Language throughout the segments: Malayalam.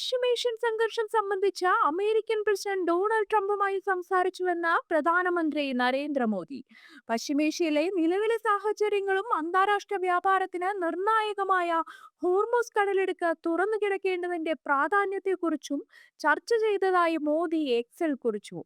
പശ്ചിമേഷ്യൻ സംഘർഷം സംബന്ധിച്ച് അമേരിക്കൻ പ്രസിഡന്റ് ഡൊണാൾഡ് ട്രംപുമായി സംസാരിച്ചുവെന്ന് പ്രധാനമന്ത്രി നരേന്ദ്രമോദി. പശ്ചിമേഷ്യയിലെ നിലവിലെ സാഹചര്യങ്ങളും അന്താരാഷ്ട്ര വ്യാപാരത്തിന് നിർണായകമായ ഹോർമോസ് കടലിടുക്ക് തുറന്നു കിടക്കേണ്ടതിന്റെ പ്രാധാന്യത്തെക്കുറിച്ചും ചർച്ച ചെയ്തതായി മോദി എക്സിൽ കുറിച്ചു.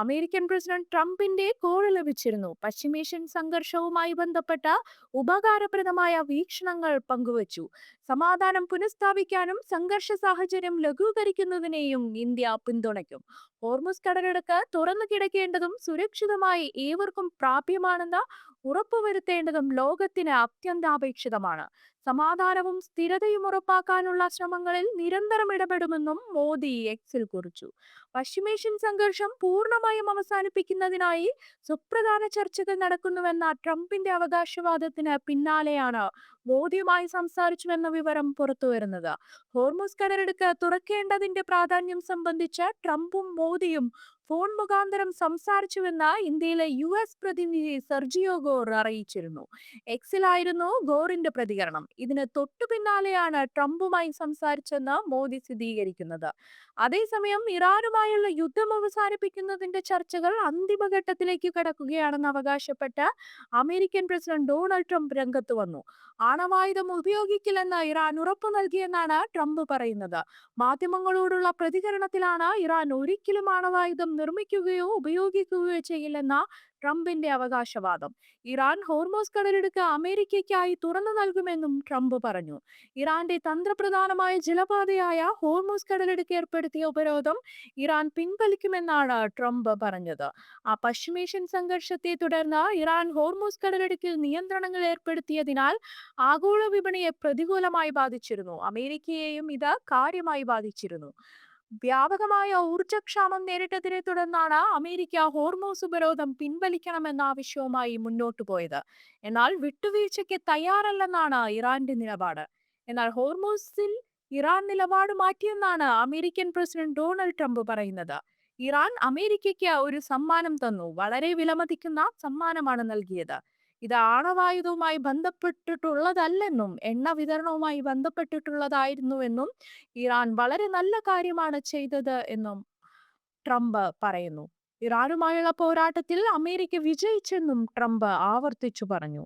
അമേരിക്കൻ പ്രസിഡന്റ് ട്രംപിന്റെ കോൾ ലഭിച്ചിരുന്നു. പശ്ചിമേഷ്യൻ സംഘർഷവുമായി ബന്ധപ്പെട്ട ഉപകാരപ്രദമായ വീക്ഷണങ്ങൾ പങ്കുവച്ചു. സമാധാനം പുനഃസ്ഥാപിക്കാനും സംഘർഷ സാഹചര്യം ലഘൂകരിക്കുന്നതിനെയും ഇന്ത്യ പിന്തുണയ്ക്കും. ഹോർമുസ് കടലിടുക്ക് തുറന്നു കിടക്കേണ്ടതും സുരക്ഷിതമായി ഏവർക്കും പ്രാപ്യമാണെന്ന് ഉറപ്പുവരുത്തേണ്ടതും ലോകത്തിന് അത്യന്താപേക്ഷിതമാണ്. സമാധാനവും സ്ഥിരതയും ഉറപ്പാക്കാനുള്ള ശ്രമങ്ങളിൽ നിരന്തരം ഇടപെടുമെന്നും മോദി എക്സിൽ കുറിച്ചു. പശ്ചിമേഷ്യൻ സംഘർഷം പൂർണ്ണമായും അവസാനിപ്പിക്കുന്നതിനായി സുപ്രധാന ചർച്ചകൾ നടക്കുന്നുവെന്ന ട്രംപിന്റെ അവകാശവാദത്തിന് പിന്നാലെയാണ് മോദിയുമായി സംസാരിച്ചുവെന്ന വിവരം പുറത്തുവരുന്നത്. ഹോർമുസ് കടലിടുക്ക് തുറക്കേണ്ടതിന്റെ പ്രാധാന്യം സംബന്ധിച്ച് ട്രംപും മോദിയും ഫോൺ മുഖാന്തരം സംസാരിച്ചുവെന്ന് ഇന്ത്യയിലെ US പ്രതിനിധി സെർജിയോ ഗോർ അറിയിച്ചിരുന്നു. എക്സിലായിരുന്നു ഗോറിന്റെ പ്രതികരണം. ഇതിന് തൊട്ടു പിന്നാലെയാണ് ട്രംപുമായി സംസാരിച്ചെന്ന് മോദി സ്ഥിരീകരിക്കുന്നത്. അതേസമയം ഇറാനുമായുള്ള യുദ്ധം അവസാനിപ്പിക്കുന്നതിന്റെ ചർച്ചകൾ അന്തിമഘട്ടത്തിലേക്ക് കടക്കുകയാണെന്ന് അവകാശപ്പെട്ട് അമേരിക്കൻ പ്രസിഡന്റ് ഡൊണാൾഡ് ട്രംപ് രംഗത്ത് വന്നു. ആണവായുധം ഉപയോഗിക്കില്ലെന്ന് ഇറാൻ ഉറപ്പു നൽകിയെന്നാണ് ട്രംപ് പറയുന്നത്. മാധ്യമങ്ങളോടുള്ള പ്രതികരണത്തിലാണ് ഇറാൻ ഒരിക്കലും ആണവായുധം നിർമ്മിക്കുകയോ ഉപയോഗിക്കുകയോ ചെയ്യില്ലെന്ന ട്രംപിന്റെ അവകാശവാദം. ഇറാൻ ഹോർമോസ് കടലിടുക്ക് അമേരിക്കയ്ക്കായി തുറന്നു നൽകുമെന്നും ട്രംപ് പറഞ്ഞു. ഇറാന്റെ തന്ത്രപ്രധാനമായ ജലപാതയായ ഹോർമോസ് കടലിടുക്ക് ഏർപ്പെടുത്തിയ ഉപരോധം ഇറാൻ പിൻവലിക്കുമെന്നാണ് ട്രംപ് പറഞ്ഞത്. പശ്ചിമേഷ്യൻ സംഘർഷത്തെ തുടർന്ന് ഇറാൻ ഹോർമോസ് കടലിടുക്കിൽ നിയന്ത്രണങ്ങൾ ഏർപ്പെടുത്തിയതിനാൽ ആഗോള വിപണിയെ പ്രതികൂലമായി ബാധിച്ചിരുന്നു. അമേരിക്കയെയും ഇത് കാര്യമായി ബാധിച്ചിരുന്നു. വ്യാപകമായ ഊർജ്ജക്ഷാമം നേരിട്ടതിനെ തുടർന്നാണ് അമേരിക്ക ഹോർമോസ് ഉപരോധം പിൻവലിക്കണമെന്ന ആവശ്യവുമായി മുന്നോട്ടു പോയത്. എന്നാൽ വിട്ടുവീഴ്ചയ്ക്ക് തയ്യാറല്ലെന്നാണ് ഇറാന്റെ നിലപാട്. എന്നാൽ ഹോർമോസിൽ ഇറാൻ നിലപാട് മാറ്റിയെന്നാണ് അമേരിക്കൻ പ്രസിഡന്റ് ഡൊണാൾഡ് ട്രംപ് പറയുന്നത്. ഇറാൻ അമേരിക്കയ്ക്ക് ഒരു സമ്മാനം തന്നു, വളരെ വിലമതിക്കുന്ന സമ്മാനമാണ് നൽകിയത്. ഇത് ആണവായുധവുമായി ബന്ധപ്പെട്ടിട്ടുള്ളതല്ലെന്നും എണ്ണ വിതരണവുമായി ബന്ധപ്പെട്ടിട്ടുള്ളതായിരുന്നുവെന്നും ഇറാൻ വളരെ നല്ല കാര്യമാണ് ചെയ്തത് എന്നും ട്രംപ് പറയുന്നു. ഇറാനുമായുള്ള പോരാട്ടത്തിൽ അമേരിക്ക വിജയിച്ചെന്നും ട്രംപ് ആവർത്തിച്ചു പറഞ്ഞു.